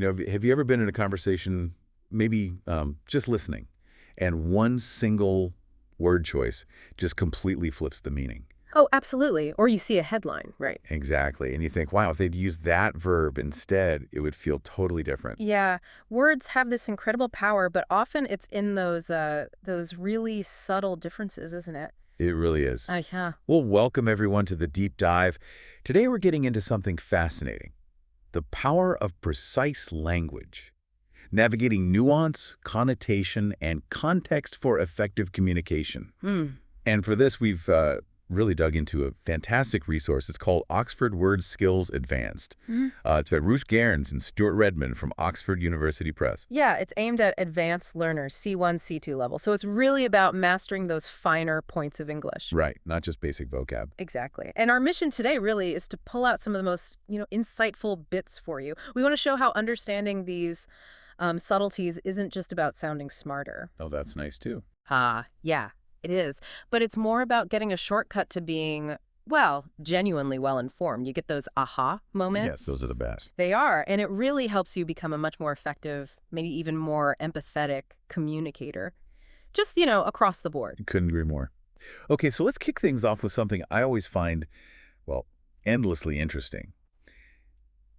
Have you ever been in a conversation, maybe just listening, and one single word choice just completely flips the meaning? Oh, absolutely. Or you see a headline, right? Exactly. And you think, wow, if they'd used that verb instead, it would feel totally different. Yeah, words have this incredible power, but often it's in those really subtle differences, isn't it? It really is. Yeah. Well, welcome everyone to the deep dive. Today we're getting into something fascinating: the power of precise language, navigating nuance, connotation, and context for effective communication. Hmm. And for this, we've really dug into a fantastic resource. It's called Oxford Word Skills Advanced. Mhm. It's by Ruth Gairns and Stuart Redmond from Oxford University Press. Yeah, it's aimed at advanced learners, C1, C2 level. So it's really about mastering those finer points of English. Right, not just basic vocab. Exactly. And our mission today really is to pull out some of the most, insightful bits for you. We want to show how understanding these subtleties isn't just about sounding smarter. Oh, that's nice too. Yeah, it is. But it's more about getting a shortcut to being, well, genuinely well-informed. You get those aha Yes, moments. those are the best. They are, and it really helps you become a much more effective, maybe even more empathetic communicator. Just, across the board. Couldn't agree more. Okay, so let's kick things off with something I always find, well, endlessly interesting.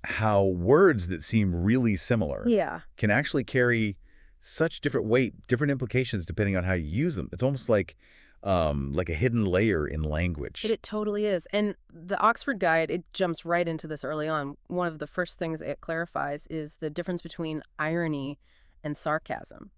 How words that seem really similar Yeah. can actually carry such different weight, different implications depending on how you use them. It's almost like a hidden layer in language. It totally is. And the Oxford Guide, it jumps right into this early on. One of the first things it clarifies is the difference between irony and sarcasm.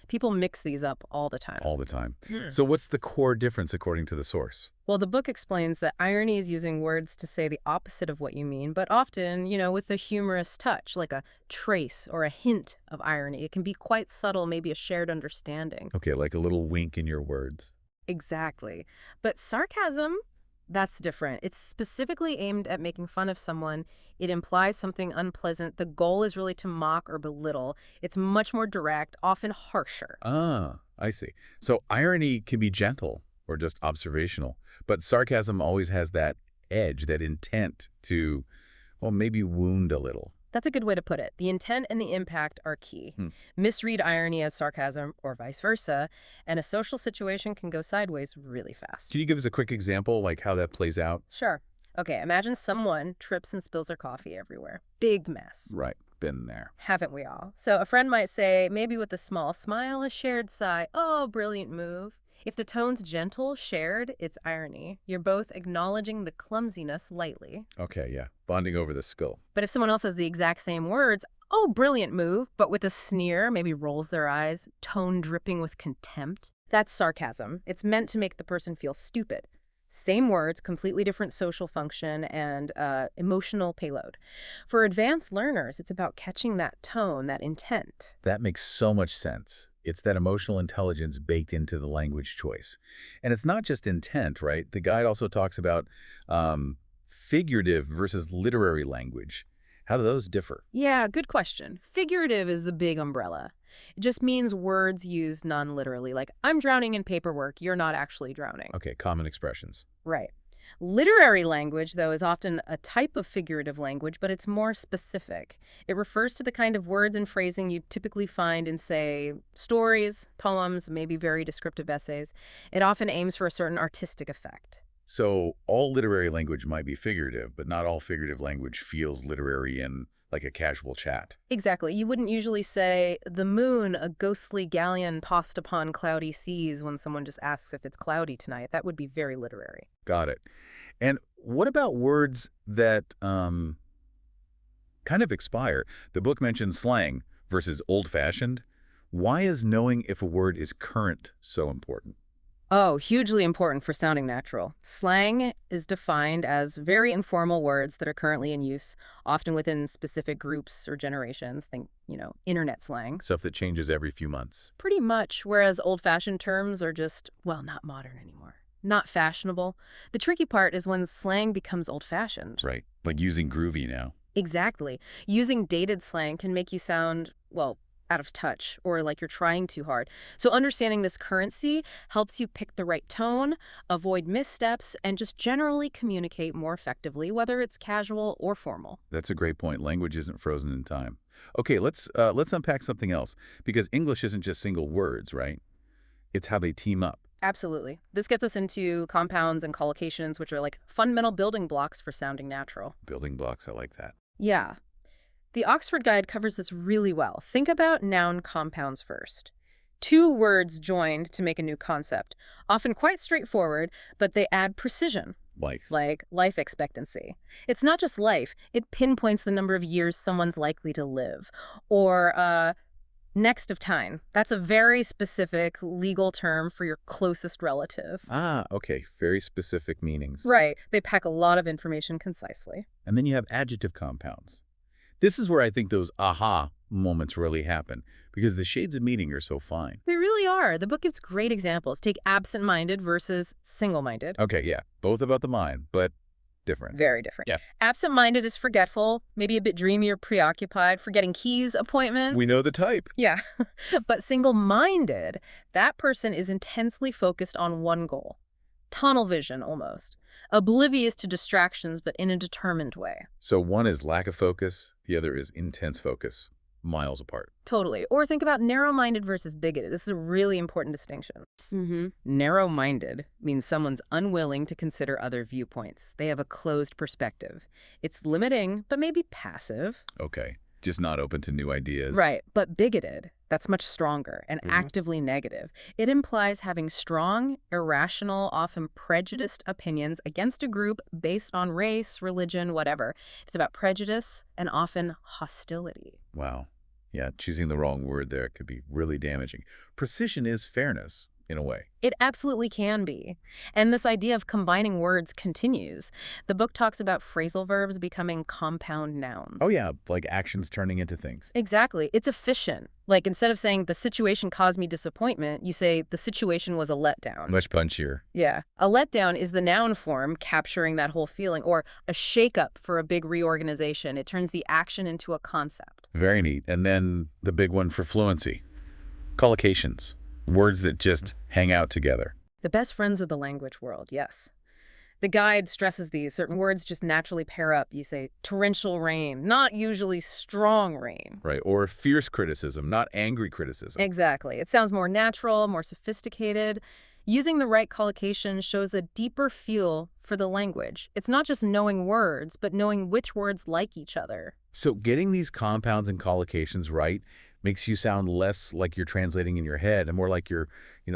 People mix these up all the time. All the time. Hmm. So what's the core difference according to the source? Well, the book explains that irony is using words to say the opposite of what you mean, but often, with a humorous touch, like a trace or a hint of irony. It can be quite subtle, maybe a shared understanding. Okay, like a little wink in your words. Exactly. But sarcasm, that's different. It's specifically aimed at making fun of someone. It implies something unpleasant. The goal is really to mock or belittle. It's much more direct, often harsher. Ah, I see. So irony can be gentle or just observational, but sarcasm always has that edge, that intent to, well, maybe wound a little. That's a good way to put it. The intent and the impact are key. Misread irony as sarcasm or vice versa, and a social situation can go sideways really fast. Can you give us a quick example, like how that plays out? Sure. Okay, imagine someone trips and spills their coffee everywhere. Big mess. Right, been there. Haven't we all? So a friend might say, maybe with a small smile, a shared sigh, oh, brilliant move. If the tone's gentle, shared, it's irony. You're both acknowledging the clumsiness lightly. Okay, yeah, bonding over the spill. But if someone else has the exact same words, oh, brilliant move, but with a sneer, maybe rolls their eyes, tone dripping with contempt, that's sarcasm. It's meant to make the person feel stupid. Same words, completely different social function and emotional payload. For advanced learners, it's about catching that tone, that intent. That makes so much sense. It's that emotional intelligence baked into the language choice. And it's not just intent, right? The guide also talks about figurative versus literary language. How do those differ? Yeah, good question. Figurative is the big umbrella. It just means words used non-literally, like, I'm drowning in paperwork, you're not actually drowning. Okay, common expressions. Right. Literary language, though, is often a type of figurative language, but it's more specific. It refers to the kind of words and phrasing you typically find in, say, stories, poems, maybe very descriptive essays. It often aims for a certain artistic effect. So all literary language might be figurative, but not all figurative language feels literary in like a casual chat. Exactly. You wouldn't usually say, the moon, a ghostly galleon tossed upon cloudy seas, when someone just asks if it's cloudy tonight. That would be very literary. Got it. And what about words that kind of expire? The book mentions slang versus old-fashioned. Why is knowing if a word is current so important? Oh, hugely important for sounding natural. Slang is defined as very informal words that are currently in use, often within specific groups or generations. Think, internet slang. Stuff that changes every few months. Pretty much, whereas old-fashioned terms are just, well, not modern anymore. Not fashionable. The tricky part is when slang becomes old-fashioned. Right, like using groovy now. Exactly. Using dated slang can make you sound, well, out of touch or like you're trying too hard. So understanding this currency helps you pick the right tone, avoid missteps, and just generally communicate more effectively, whether it's casual or formal. That's a great point. Language isn't frozen in time. Okay, let's unpack something else, because English isn't just single words, right? It's how they team up. Absolutely. This gets us into compounds and collocations, which are like fundamental building blocks for sounding natural. Building blocks, I like that. Yeah. The Oxford Guide covers this really well. Think about noun compounds first. Two words joined to make a new concept, often quite straightforward, but they add precision, Life. like life expectancy. It's not just life, it pinpoints the number of years someone's likely to live. Or next of kin. That's a very specific legal term for your closest relative. Ah, okay. Very specific meanings. Right. They pack a lot of information concisely. And then you have adjective compounds. This is where I think those aha moments really happen, because the shades of meaning are so fine. They really are. The book gives great examples. Take absent-minded versus single-minded. Okay, yeah. Both about the mind, but different. Very different. Yeah. Absent-minded is forgetful, maybe a bit dreamy or preoccupied, forgetting keys, appointments. We know the type. Yeah. But single-minded, that person is intensely focused on one goal. Tunnel vision, almost. Oblivious to distractions, but in a determined way. So one is lack of focus, the other is intense focus, miles apart. Totally. Or think about narrow-minded versus bigoted. This is a really important distinction. Narrow-minded means someone's unwilling to consider other viewpoints. They have a closed perspective. It's limiting, but maybe passive. Okay. Just not open to new ideas. Right. But bigoted, that's much stronger and actively negative. It implies having strong, irrational, often prejudiced opinions against a group based on race, religion, whatever. It's about prejudice and often hostility. Wow. Yeah, choosing the wrong word there could be really damaging. Precision is fairness, in a way. It absolutely can be. And this idea of combining words continues. The book talks about phrasal verbs becoming compound nouns. Oh yeah, like actions turning into things. Exactly. It's efficient. Like instead of saying the situation caused me disappointment, you say the situation was a letdown. Much punchier. Yeah. A letdown is the noun form capturing that whole feeling, or a shakeup for a big reorganization. It turns the action into a concept. Very neat. And then the big one for fluency. Collocations. Words that just hang out together. The best friends of the language world, yes. The guide stresses these. Certain words just naturally pair up. You say torrential rain, not usually strong rain. Right. Or fierce criticism, not angry criticism. Exactly. It sounds more natural, more sophisticated. Using the right collocation shows a deeper feel for the language. It's not just knowing words, but knowing which words like each other. So getting these compounds and collocations right makes you sound less like you're translating in your head and more like you're,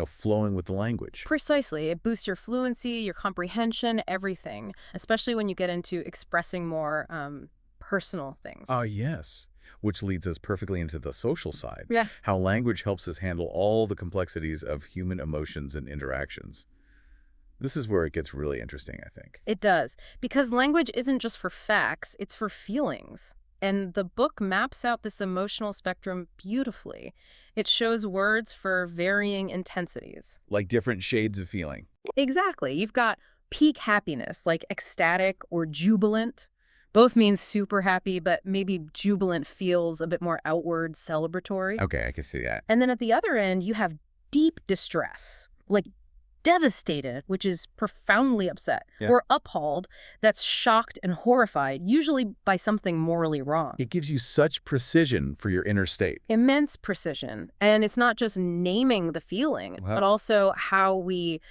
flowing with the language. Precisely. It boosts your fluency, your comprehension, everything, especially when you get into expressing more personal things. Oh, yes. Which leads us perfectly into the social side. Yeah. How language helps us handle all the complexities of human emotions and interactions. This is where it gets really interesting, I think. It does. Because language isn't just for facts, it's for feelings. And the book maps out this emotional spectrum beautifully. It shows words for varying intensities. Like different shades of feeling. Exactly. You've got peak happiness, like ecstatic or jubilant. Both mean super happy, but maybe jubilant feels a bit more outward, celebratory. Okay, I can see that. And then at the other end, you have deep distress, like devastated, which is profoundly upset, or appalled, that's shocked and horrified, usually by something morally wrong. It gives you such precision for your inner state. Immense precision. And it's not just naming the feeling, but also how we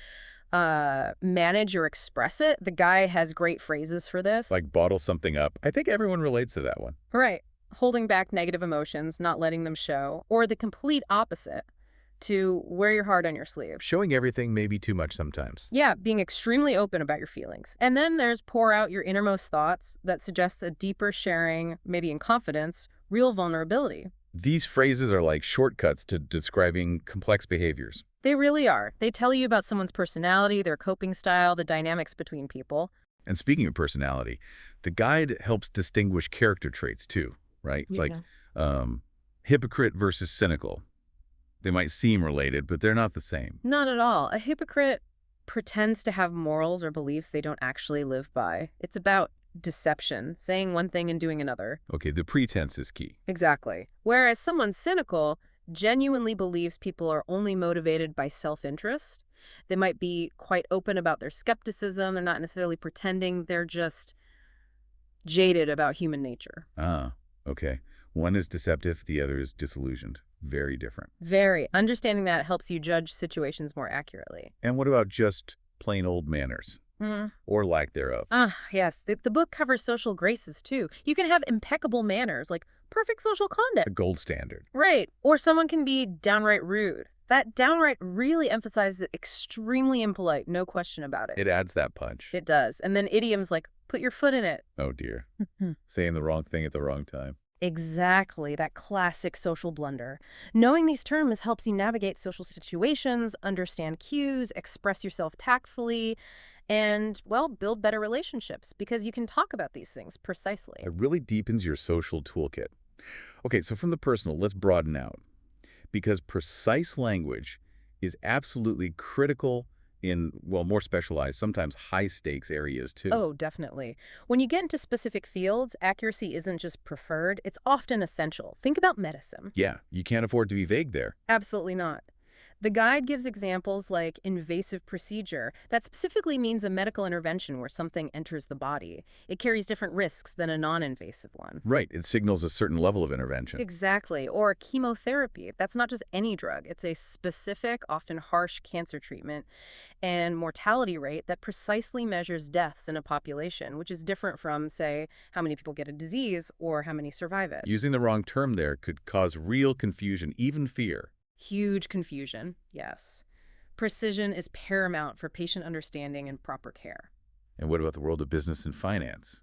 manage or express it. The guy has great phrases for this. Like bottle something up. I think everyone relates to that one. Right. Holding back negative emotions, not letting them show, or the complete opposite. To wear your heart on your sleeve. Showing everything may be too much sometimes. Yeah, being extremely open about your feelings. And then there's pour out your innermost thoughts that suggests a deeper sharing, maybe in confidence, real vulnerability. These phrases are like shortcuts to describing complex behaviors. They really are. They tell you about someone's personality, their coping style, the dynamics between people. And speaking of personality, the guide helps distinguish character traits too, right? Yeah. Like hypocrite versus cynical. They might seem related, but they're not the same. Not at all. A hypocrite pretends to have morals or beliefs they don't actually live by. It's about deception, saying one thing and doing another. Okay, the pretense is key. Exactly. Whereas someone cynical genuinely believes people are only motivated by self-interest. They might be quite open about their skepticism. They're not necessarily pretending. They're just jaded about human nature. Ah, okay. One is deceptive, the other is disillusioned. Very different. Very. Understanding that helps you judge situations more accurately. And what about just plain old manners? Or lack thereof? Yes. The book covers social graces, too. You can have impeccable manners, like perfect social The conduct. gold standard. Right. Or someone can be downright rude. That downright really emphasizes it extremely impolite, no question about it. It adds that punch. It does. And then idioms like, put your foot in it. Oh, dear. Saying the wrong thing at the wrong time. Exactly, that classic social blunder. Knowing these terms helps you navigate social situations, understand cues, express yourself tactfully, and, well, build better relationships because you can talk about these things precisely. It really deepens your social toolkit. Okay, so from the personal, let's broaden out. Because precise language is absolutely critical in, well, more specialized, sometimes high-stakes areas, too. Oh, definitely. When you get into specific fields, accuracy isn't just preferred, it's often essential. Think about medicine. Yeah, you can't afford to be vague there. Absolutely not. The guide gives examples like invasive procedure. That specifically means a medical intervention where something enters the body. It carries different risks than a non-invasive one. Right, it signals a certain level of intervention. Exactly. Or chemotherapy. That's not just any drug. It's a specific, often harsh cancer treatment and mortality rate that precisely measures deaths in a population, which is different from, say, how many people get a disease or how many survive it. Using the wrong term there could cause real confusion, even fear. Huge confusion, yes. Precision is paramount for patient understanding and proper care. And what about the world of business and finance?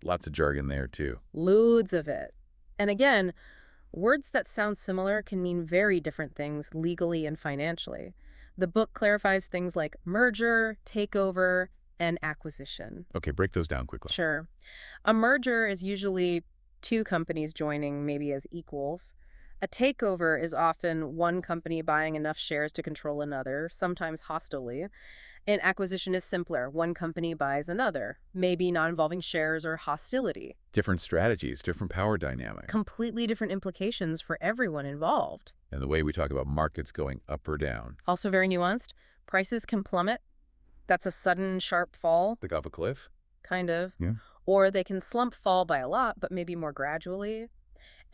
Lots of jargon there, too. Loads of it. And again, words that sound similar can mean very different things legally and financially. The book clarifies things like merger, takeover, and acquisition. Okay, break those down quickly. Sure. A merger is usually two companies joining maybe as equals. A takeover is often one company buying enough shares to control another, sometimes hostilely. An acquisition is simpler. One company buys another, maybe not involving shares or hostility. Different strategies, different power dynamic. Completely different implications for everyone involved. And the way we talk about markets going up or down. Also very nuanced. Prices can plummet. That's a sudden, sharp fall. Like off a cliff? Kind of. Yeah. Or they can slump fall by a lot, but maybe more gradually.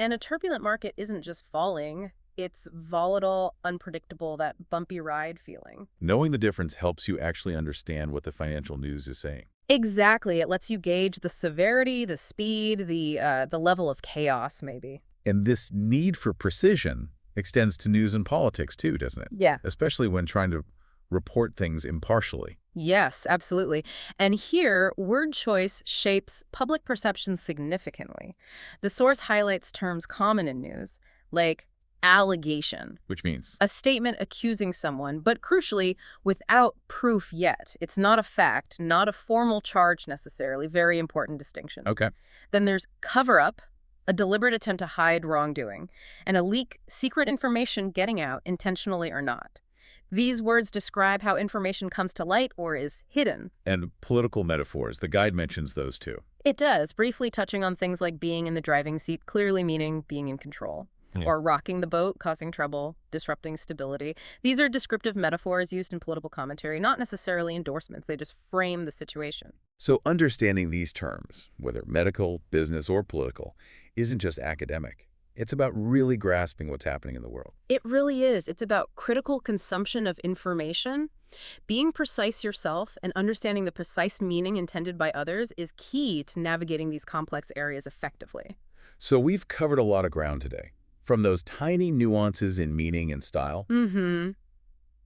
And a turbulent market isn't just falling. It's volatile, unpredictable, that bumpy ride feeling. Knowing the difference helps you actually understand what the financial news is saying. Exactly. It lets you gauge the severity, the speed, the level of chaos, maybe. And this need for precision extends to news and politics, too, doesn't it? Yeah. Especially when trying to report things impartially. Yes, absolutely. And here, word choice shapes public perception significantly. The source highlights terms common in news, like allegation, Which means? a statement accusing someone, but crucially, without proof yet. It's not a fact, not a formal charge necessarily. Very important distinction. Okay. Then there's cover-up, a deliberate attempt to hide wrongdoing, and a leak, secret information getting out, intentionally or not. These words describe how information comes to light or is hidden. And political metaphors. The guide mentions those, too. It does, briefly touching on things like being in the driving seat, clearly meaning being in control. Yeah. Or rocking the boat, causing trouble, disrupting stability. These are descriptive metaphors used in political commentary, not necessarily endorsements. They just frame the situation. So understanding these terms, whether medical, business, or political, isn't just academic. It's about really grasping what's happening in the world. It really is. It's about critical consumption of information. Being precise yourself and understanding the precise meaning intended by others is key to navigating these complex areas effectively. So we've covered a lot of ground today. From those tiny nuances in meaning and style,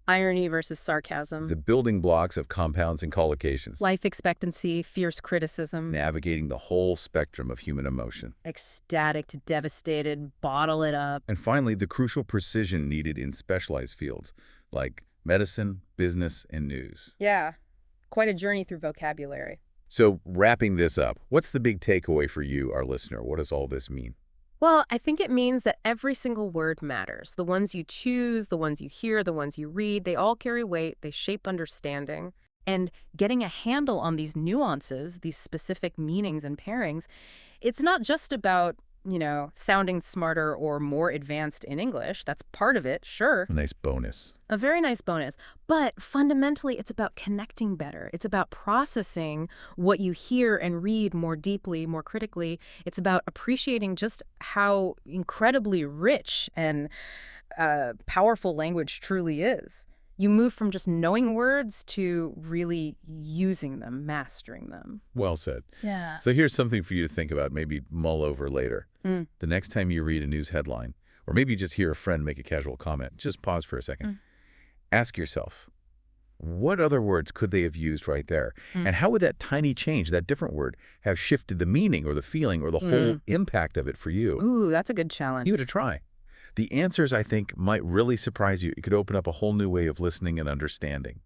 Irony versus sarcasm. the building blocks of compounds and collocations, Life expectancy, fierce criticism. navigating the whole spectrum of human emotion, Ecstatic to devastated, bottle it up. and finally, the crucial precision needed in specialized fields like medicine, business, and news. Yeah, quite a journey through vocabulary. So wrapping this up, what's the big takeaway for you, our listener? What does all this mean? Well, I think it means that every single word matters. The ones you choose, the ones you hear, the ones you read, they all carry weight, they shape understanding. And getting a handle on these nuances, these specific meanings and pairings, it's not just about sounding smarter or more advanced in English. That's part of it, sure. A nice bonus. A very nice bonus. But fundamentally, it's about connecting better. It's about processing what you hear and read more deeply, more critically. It's about appreciating just how incredibly rich and powerful language truly is. You move from just knowing words to really using them, mastering them. Well said. Yeah. So here's something for you to think about, maybe mull over later. Mm. The next time you read a news headline, or maybe you just hear a friend make a casual comment, just pause for a second. Ask yourself, what other words could they have used right there? And how would that tiny change, that different word, have shifted the meaning or the feeling or the whole impact of it for you? Ooh, that's a good challenge. Give it a try. The answers, I think, might really surprise you. It could open up a whole new way of listening and understanding.